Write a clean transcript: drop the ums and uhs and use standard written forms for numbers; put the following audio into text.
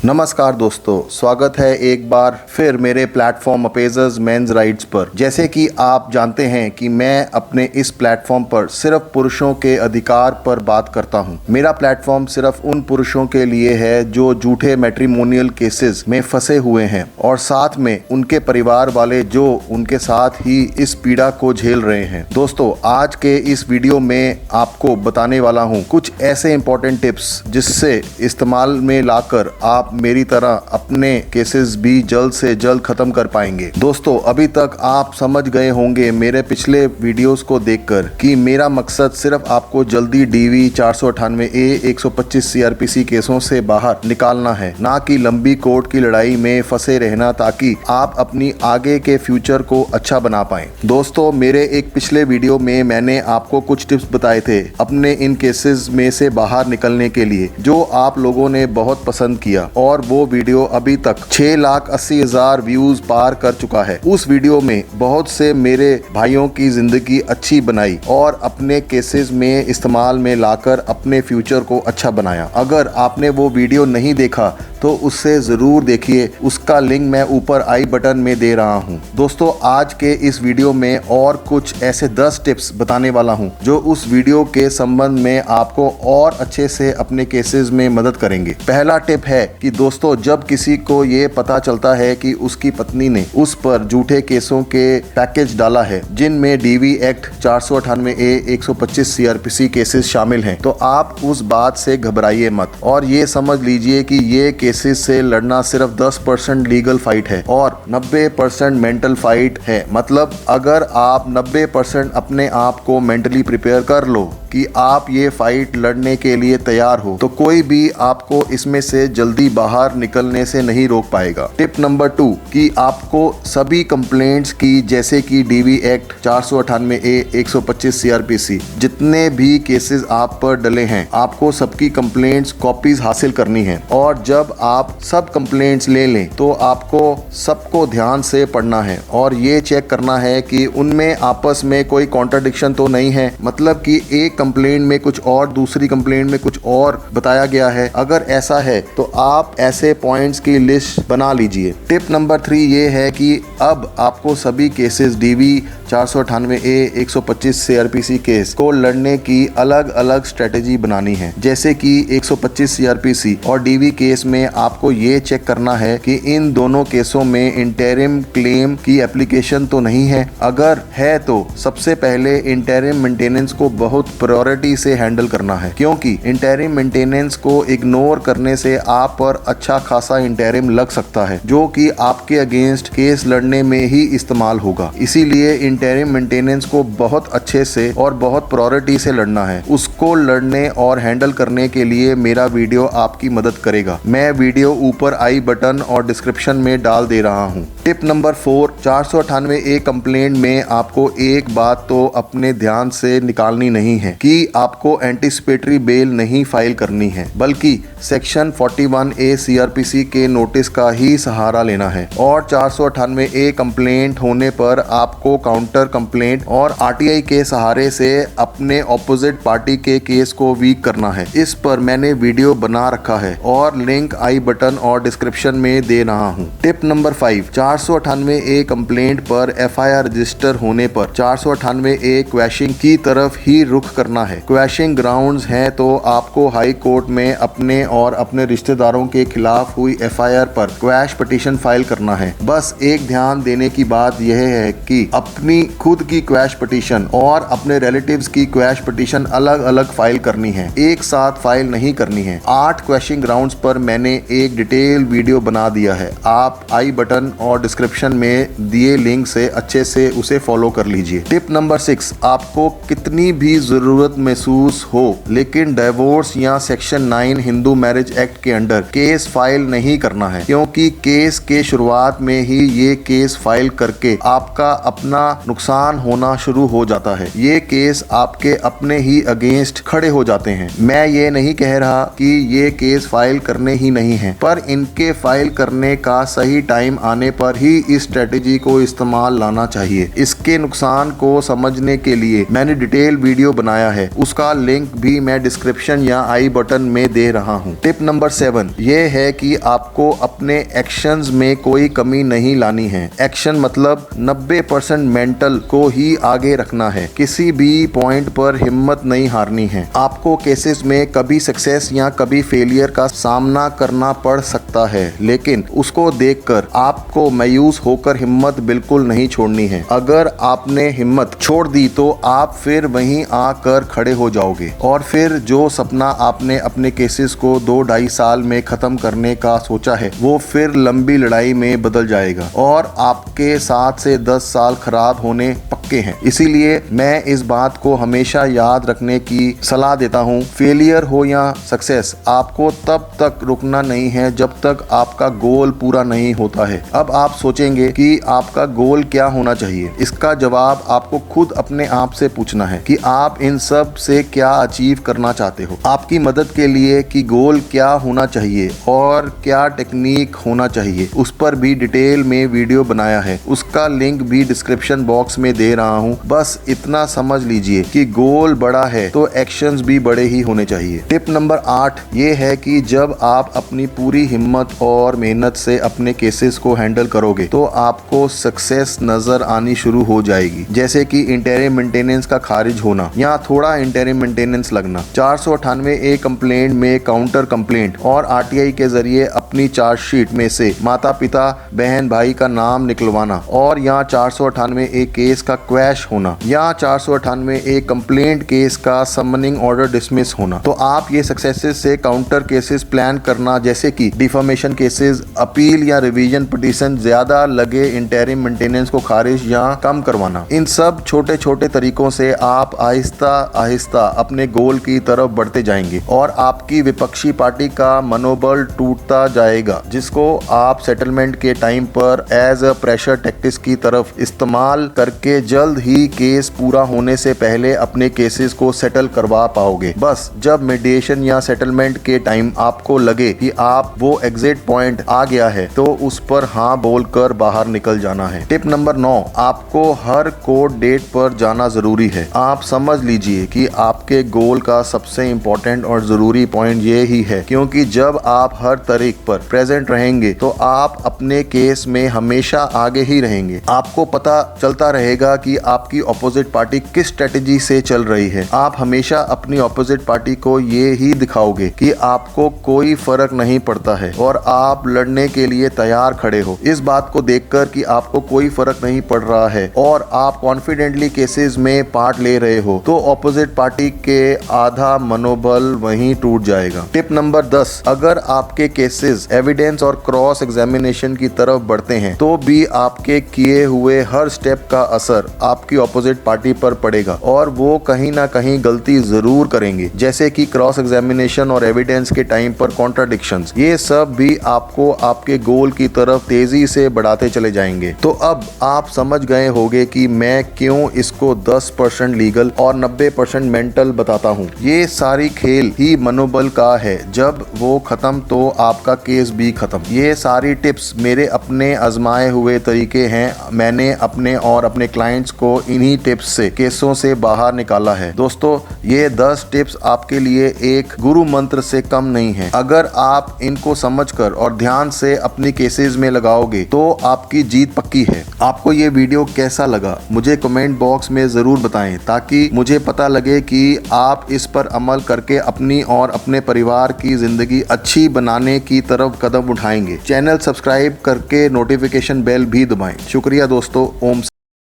नमस्कार दोस्तों, स्वागत है एक बार फिर मेरे प्लेटफॉर्म अपेजर्स मेंस राइट्स पर। जैसे कि आप जानते हैं कि मैं अपने इस प्लेटफॉर्म पर सिर्फ पुरुषों के अधिकार पर बात करता हूं। मेरा प्लेटफॉर्म सिर्फ उन पुरुषों के लिए है जो झूठे मैट्रिमोनियल केसेस में फंसे हुए हैं और साथ में उनके परिवार वाले जो उनके साथ ही इस पीड़ा को झेल रहे हैं। दोस्तों, आज के इस वीडियो में आपको बताने वाला हूं कुछ ऐसे इंपॉर्टेंट टिप्स जिससे इस्तेमाल में लाकर आप मेरी तरह अपने केसेस भी जल्द से जल्द खत्म कर पाएंगे। दोस्तों, अभी तक आप समझ गए होंगे मेरे पिछले वीडियोस को देखकर कि मेरा मकसद सिर्फ आपको जल्दी डीवी 498A 125 CRPC केसों से बाहर निकालना है, ना कि लंबी कोर्ट की लड़ाई में फंसे रहना, ताकि आप अपनी आगे के फ्यूचर को अच्छा बना पाएं। दोस्तों, मेरे एक पिछले वीडियो में मैंने आपको कुछ टिप्स बताए थे अपने इन केसेस में से बाहर निकलने के लिए, जो आप लोगों ने बहुत पसंद किया और वो वीडियो अभी तक 6,80,000 व्यूज पार कर चुका है। उस वीडियो में बहुत से मेरे भाइयों की जिंदगी अच्छी बनाई और अपने केसेस में इस्तेमाल में लाकर अपने फ्यूचर को अच्छा बनाया। अगर आपने वो वीडियो नहीं देखा तो उससे ज़रूर देखिए, उसका लिंक मैं ऊपर आई बटन में दे रहा हूँ। दोस्तों, आज के इस वीडियो में और कुछ ऐसे 10 टिप्स बताने वाला हूँ जो उस वीडियो के संबंध में आपको और अच्छे से अपने केसेस में मदद करेंगे। पहला टिप है कि दोस्तों, जब किसी को ये पता चलता है कि उसकी पत्नी ने उस पर झूठे केसों के पैकेज डाला है जिनमें DV act 498A 125 CRPC cases शामिल हैं, तो आप उस बात से घबराइए मत और ये समझ लीजिए कि ये केसेस से लड़ना सिर्फ 10% लीगल फाइट है और 90% मेंटल फाइट है। मतलब अगर आप 90% अपने आप को मेंटली प्रिपेयर कर लो कि आप ये फाइट लड़ने के लिए तैयार हो, तो कोई भी आपको इसमें से जल्दी बाहर निकलने से नहीं रोक पाएगा। टिप नंबर 2 कि आपको सभी कंप्लेंट्स की, जैसे कि डीवी एक्ट 498A 125 CRPC जितने भी केसेस आप पर डले हैं, आपको सबकी कंप्लेंट्स कॉपीज हासिल करनी है और जब आप सब कंप्लेंट्स ले लें तो आपको सबको ध्यान से पढ़ना है और ये चेक करना है कि उनमें आपस में कोई कॉन्ट्राडिक्शन तो नहीं है। मतलब कि एक कंप्लेंट में कुछ और, दूसरी कंप्लेंट में कुछ और बताया गया है। अगर ऐसा है तो आप ऐसे पॉइंट्स की लिस्ट बना लीजिए। टिप नंबर 3 ये है कि अब आपको सभी cases DV 498A 125 CRPC case को लड़ने की अलग अलग स्ट्रेटेजी बनानी है। जैसे कि 125 CRPC और डीवी केस में आपको ये चेक करना है कि इन दोनों केसों में इंटरिम क्लेम की एप्लीकेशन तो नहीं है। अगर है तो सबसे पहले इंटरिम मेंटेनेंस को बहुत प्रायोरिटी से हैंडल करना है, क्योंकि इंटरिम मेंटेनेंस को इग्नोर करने से आप पर अच्छा खासा इंटरिम लग सकता है, जो कि आपके अगेंस्ट केस लड़ने में ही इस्तेमाल होगा। इसीलिए इंटरिम मेंटेनेंस को बहुत अच्छे से और बहुत प्रायोरिटी से लड़ना है। उसको लड़ने और हैंडल करने के लिए मेरा वीडियो आपकी मदद करेगा। मैं वीडियो ऊपर आई बटन और डिस्क्रिप्शन में डाल दे रहा हूँ। टिप नंबर 4 498A कंप्लेंट में आपको एक बात तो अपने ध्यान से निकालनी नहीं है कि आपको एंटीसिपेटरी बेल नहीं फाइल करनी है, बल्कि सेक्शन 41A CRPC के नोटिस का ही सहारा लेना है। और 498A कंप्लेंट होने पर आपको काउंटर कंप्लेंट और RTI के सहारे से अपने ऑपोजिट पार्टी के केस को वीक करना है। इस पर मैंने वीडियो बना रखा है और लिंक आई बटन और डिस्क्रिप्शन में दे रहा हूँ। टिप नंबर 5 498A कंप्लेंट पर FIR रजिस्टर होने पर 498A क्वैशिंग की तरफ ही रुख करना है। क्वैशिंग ग्राउंड्स हैं तो आपको हाई कोर्ट में अपने और अपने रिश्तेदारों के खिलाफ हुई FIR पर क्वैश पिटीशन फाइल करना है। बस एक ध्यान देने की बात यह है कि अपनी खुद की क्वैश पिटीशन और अपने रिलेटिव्स की क्वैश पिटीशन अलग अलग फाइल करनी है, एक साथ फाइल नहीं करनी है। 8 क्वैशिंग ग्राउंड्स पर मैंने एक डिटेल वीडियो बना दिया है, आप आई बटन और डिस्क्रिप्शन में दिए लिंक से अच्छे से उसे फॉलो कर लीजिए। टिप नंबर 6 आपको कितनी भी जरूरत महसूस हो लेकिन डिवोर्स या सेक्शन 9 हिंदू मैरिज एक्ट के अंडर केस फाइल नहीं करना है, क्योंकि केस के शुरुआत में ही ये केस फाइल करके आपका अपना नुकसान होना शुरू हो जाता है। ये केस आपके अपने ही अगेंस्ट खड़े हो जाते हैं। मैं ये नहीं कह रहा कि ये केस फाइल करने ही नहीं है, पर इनके फाइल करने का सही टाइम आने पर ही इस स्ट्रेटेजी को इस्तेमाल लाना चाहिए। इसके नुकसान को समझने के लिए मैंने डिटेल वीडियो बनाया बनाया है, उसका लिंक भी मैं डिस्क्रिप्शन या आई बटन में दे रहा हूँ। टिप नंबर 7 ये है कि आपको अपने एक्शंस में कोई कमी नहीं लानी है। एक्शन मतलब 90% मेंटल को ही आगे रखना है, किसी भी पॉइंट पर हिम्मत नहीं हारनी है। आपको केसेस में कभी सक्सेस या कभी फेलियर का सामना करना पड़ सकता है, लेकिन उसको देखकर आपको मायूस होकर हिम्मत बिल्कुल नहीं छोड़नी है। अगर आपने हिम्मत छोड़ दी तो आप फिर वहीं आकर खड़े हो जाओगे और फिर जो सपना आपने अपने केसेस को 2-2.5 साल में खत्म करने का सोचा है वो फिर लंबी लड़ाई में बदल जाएगा और आपके 7 से 10 साल खराब होने पक्के हैं। इसीलिए मैं इस बात को हमेशा याद रखने की सलाह देता हूँ, फेलियर हो या सक्सेस, आपको तब तक रुकना नहीं है जब तक आपका गोल पूरा नहीं होता है। अब आप सोचेंगे कि आपका गोल क्या होना चाहिए। इसका जवाब आपको खुद अपने आप से पूछना है कि आप इन सब से क्या अचीव करना चाहते हो। आपकी मदद के लिए कि गोल क्या होना चाहिए और क्या टेक्निक होना चाहिए, उस पर भी डिटेल में वीडियो बनाया है, उसका लिंक भी डिस्क्रिप्शन बॉक्स में दे रहा हूँ। बस इतना समझ लीजिए कि गोल बड़ा है तो एक्शंस भी बड़े ही होने चाहिए। टिप नंबर 8 ये है कि जब आप अपनी पूरी हिम्मत और मेहनत से अपने केसेस को हैंडल करोगे तो आपको सक्सेस नजर आनी शुरू हो जाएगी, जैसे कि इंटरिम मेंटेनेंस का खारिज होना या थोड़ा इंटरिम मेंटेनेंस लगना, 498A कंप्लेंट में काउंटर कंप्लेंट और RTI के जरिए अपनी चार्जशीट में से माता पिता बहन भाई का नाम निकलवाना और या 498A केस का क्वैश होना या 498A कंप्लेंट केस का समनिंग ऑर्डर डिसमिस होना। तो आप ये सक्सेसेस से काउंटर केसेस प्लान करना, जैसे कि डिफॉर्मेशन केसेस, अपील या रिवीजन पिटीशन, ज्यादा लगे इंटरिम मेंटेनेंस को खारिज या कम करवाना। इन सब छोटे छोटे तरीकों से आप आहिस्ता आहिस्ता अपने गोल की तरफ बढ़ते जाएंगे और आपकी विपक्षी पार्टी का मनोबल टूटता जाएगा, जिसको आप सेटलमेंट के टाइम पर एज अ प्रेशर टैक्टिक्स की तरफ इस्तेमाल करके जल्द ही केस पूरा होने से पहले अपने केसेस को सेटल करवा पाओगे। बस जब मीडिएशन या सेटलमेंट के टाइम आपको लगे कि आप वो एग्जिट पॉइंट आ गया है तो उस पर हाँ बोलकर बाहर निकल जाना है। टिप नंबर 9 आपको हर कोर्ट डेट पर जाना जरूरी है। आप समझ लीजिए कि आपके गोल का सबसे इंपॉर्टेंट और जरूरी पॉइंट ये ही है, क्योंकि जब आप हर तारीख पर प्रेजेंट रहेंगे तो आप अपने केस में हमेशा आगे ही रहेंगे। आपको पता चलता रहेगा कि आपकी ऑपोजिट पार्टी किस स्ट्रेटेजी से चल रही है। आप हमेशा अपनी ऑपोजिट पार्टी को ये ही दिखाओगे कि आपको कोई फर्क नहीं पड़ता है और आप लड़ने के लिए तैयार खड़े हो। इस बात को देखकर कि आपको कोई फर्क नहीं पड़ रहा है और आप कॉन्फिडेंटली केसेस में पार्ट ले रहे हो तो ऑपोजिट पार्टी के आधा मनोबल वहीं टूट जाएगा। टिप नंबर 10 अगर आपके केसेस एविडेंस और क्रॉस एग्जामिनेशन की तरफ बढ़ते हैं तो भी आपके किए हुए हर स्टेप का असर आपकी ऑपोजिट पार्टी पर पड़ेगा और वो कहीं ना कहीं गलती जरूर करेंगे, जैसे कि क्रॉस एग्जामिनेशन और एविडेंस के टाइम पर कॉन्ट्राडिक्शंस। ये सब भी आपको आपके गोल की तरफ तेजी से बढ़ाते चले जाएंगे। तो अब आप समझ गए होंगे कि मैं क्यों इसको 10% लीगल और 90% मेंटल बताता हूँ। ये सारी खेल ही मनोबल का है, जब वो खत्म तो आपका केस भी खत्म। ये सारी टिप्स मेरे अपने आजमाए हुए तरीके हैं। मैंने अपने और अपने क्लाइंट्स को इन्हीं टिप्स से केसों से बाहर निकाला है। दोस्तों ये 10 टिप्स आपके लिए एक गुरु मंत्र से कम नहीं है। अगर आप इनको समझकर और ध्यान से अपनी केसेस में लगाओगे तो आपकी जीत पक्की है। आपको ये वीडियो कैसा लगा मुझे कमेंट बॉक्स में जरूर बताएं, ताकि मुझे पता लगे कि आप इस पर अमल करके अपनी और अपने परिवार की जिंदगी अच्छी बनाने की तरफ कदम उठाएंगे। चैनल सब्सक्राइब करके नोटिफिकेशन बेल भी दबाएं। शुक्रिया दोस्तों। ओम